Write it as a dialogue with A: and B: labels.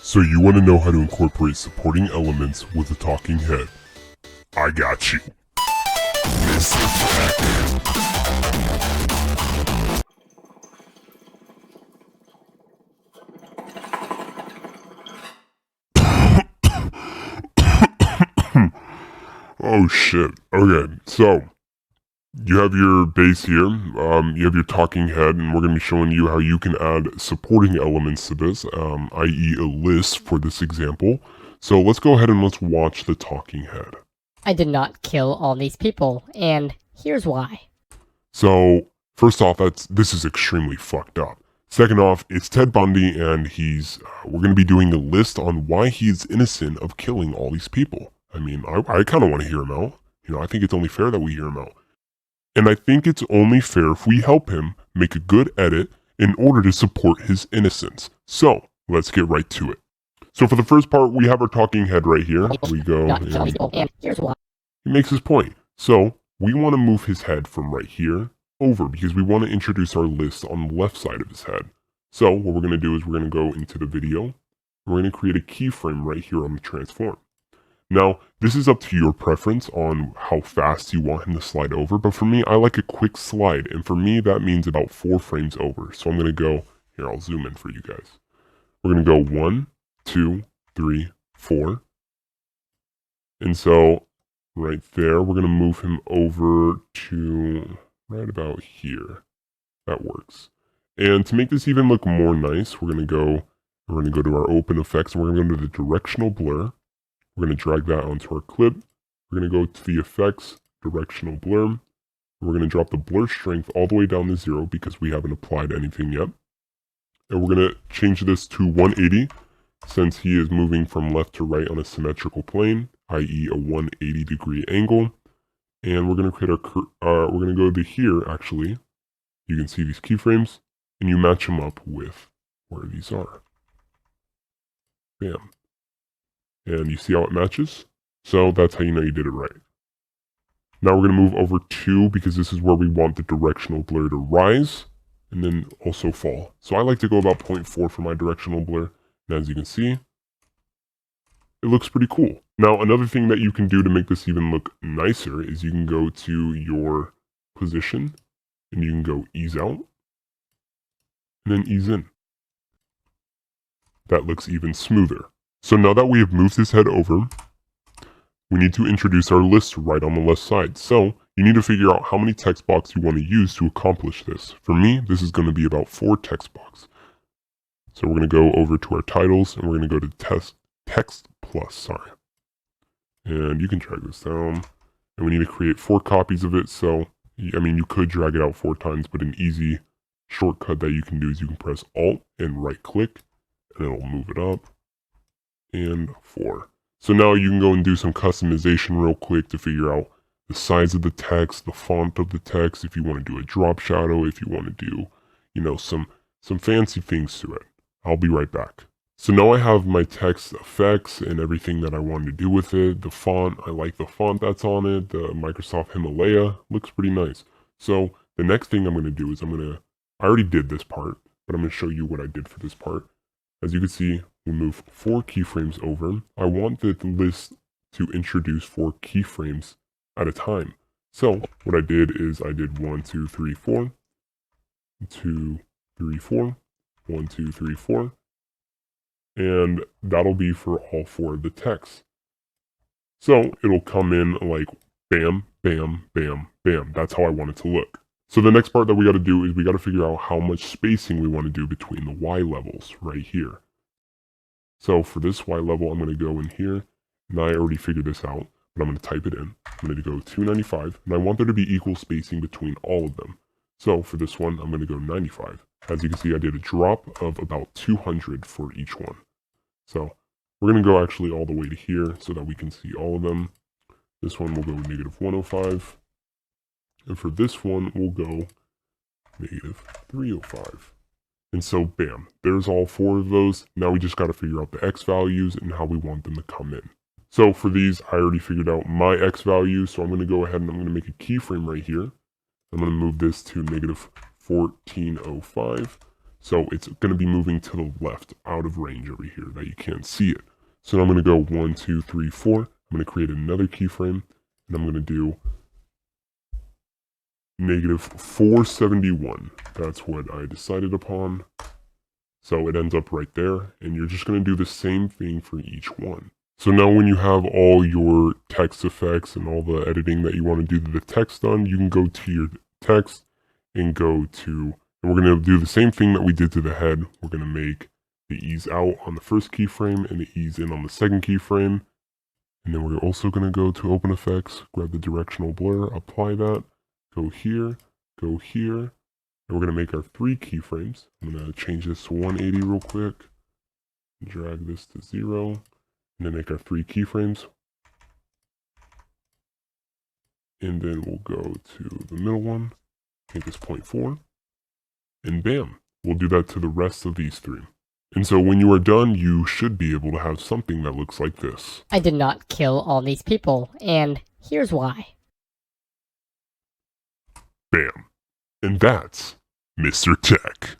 A: So you want to know how to incorporate supporting elements with a talking head? I got you. MrTech. Oh shit. Okay, so you have your base here, you have your talking head, and we're going to be showing you how you can add supporting elements to this, i.e. a list for this example. So let's go ahead and let's watch the talking head.
B: I did not kill all these people, and here's why.
A: So first off, this is extremely fucked up. Second off, it's Ted Bundy, and we're going to be doing a list on why he's innocent of killing all these people. I mean, I kind of want to hear him out. I think it's only fair that we hear him out. And I think it's only fair if we help him make a good edit in order to support his innocence. So, let's get right to it. So for the first part, we have our talking head right here. We go,
B: And here's why.
A: he makes his point. So, we want to move his head from right here over because we want to introduce our list on the left side of his head. So, what we're going to do is we're going to go into the video. And we're going to create a keyframe right here on the transform. Now, this is up to your preference on how fast you want him to slide over, but for me, I like a quick slide, and for me, that means about 4 frames over. So I'm going to go, here, I'll zoom in for you guys. We're going to go 1, 2, 3, 4. And so, right there, we're going to move him over to right about here. That works. And to make this even look more nice, we're going to go to our open effects, and we're going to go to the directional blur. We're going to drag that onto our clip. We're going to go to the effects, directional blur. We're going to drop the blur strength all the way down to 0 because we haven't applied anything yet. And we're going to change this to 180 since he is moving from left to right on a symmetrical plane, i.e. a 180 degree angle. And we're going to create we're going to go to here actually. You can see these keyframes and you match them up with where these are. Bam. And you see how it matches? So that's how you know you did it right. Now we're going to move over 2 because this is where we want the directional blur to rise and then also fall. So I like to go about 0.4 for my directional blur. And as you can see, it looks pretty cool. Now another thing that you can do to make this even look nicer is you can go to your position and you can go ease out and then ease in. That looks even smoother. So now that we have moved his head over, we need to introduce our list right on the left side. So you need to figure out how many text boxes you want to use to accomplish this. For me, this is going to be about 4 text boxes. So we're going to go over to our titles and we're going to go to text plus, And you can drag this down. And we need to create 4 copies of it. So, I mean, you could drag it out 4 times, but an easy shortcut that you can do is you can press Alt and right click and it'll move it up. And 4. So now you can go and do some customization real quick to figure out the size of the text, the font of the text, if you want to do a drop shadow, if you want to do, some fancy things to it. I'll be right back. So now I have my text effects and everything that I wanted to do with it. The font, I like the font that's on it. The Microsoft Himalaya looks pretty nice. So the next thing I'm going to do is I already did this part, but I'm going to show you what I did for this part. As you can see, we move 4 keyframes over. I want the list to introduce 4 keyframes at a time. So what I did is I did 1, 2, 3, 4, 2, 3, 4, 1, 2, 3, 4, and that'll be for all 4 of the texts. So it'll come in like bam, bam, bam, bam. That's how I want it to look. So the next part that we got to do is we got to figure out how much spacing we want to do between the Y levels right here. So for this Y level, I'm going to go in here, and I already figured this out, but I'm going to type it in. I'm going to go 295, and I want there to be equal spacing between all of them. So for this one, I'm going to go 95. As you can see, I did a drop of about 200 for each one. So we're going to go actually all the way to here so that we can see all of them. This one will go -105. And for this one, we'll go -305. And so, bam, there's all 4 of those. Now we just got to figure out the X values and how we want them to come in. So for these, I already figured out my X value. So I'm going to go ahead and I'm going to make a keyframe right here. I'm going to move this to -1405. So it's going to be moving to the left, out of range over here, that you can't see it. So now I'm going to go 1, 2, 3, 4. I'm going to create another keyframe, and I'm going to do negative 471. That's what I decided upon. So it ends up right there, and you're just going to do the same thing for each one. So now when you have all your text effects and all the editing that you want to do to the text done, you can go to your text and go to, and we're going to do the same thing that we did to the head. We're going to make the ease out on the first keyframe and the ease in on the second keyframe. And then we're also going to go to open effects, grab the directional blur, apply that, go here, and we're going to make our 3 keyframes. I'm going to change this to 180 real quick, drag this to 0, and then make our 3 keyframes. And then we'll go to the middle one, make this 0.4, and bam, we'll do that to the rest of these 3. And so when you are done, you should be able to have something that looks like this.
B: I did not kill all these people, and here's why.
A: Bam. And that's MrTech.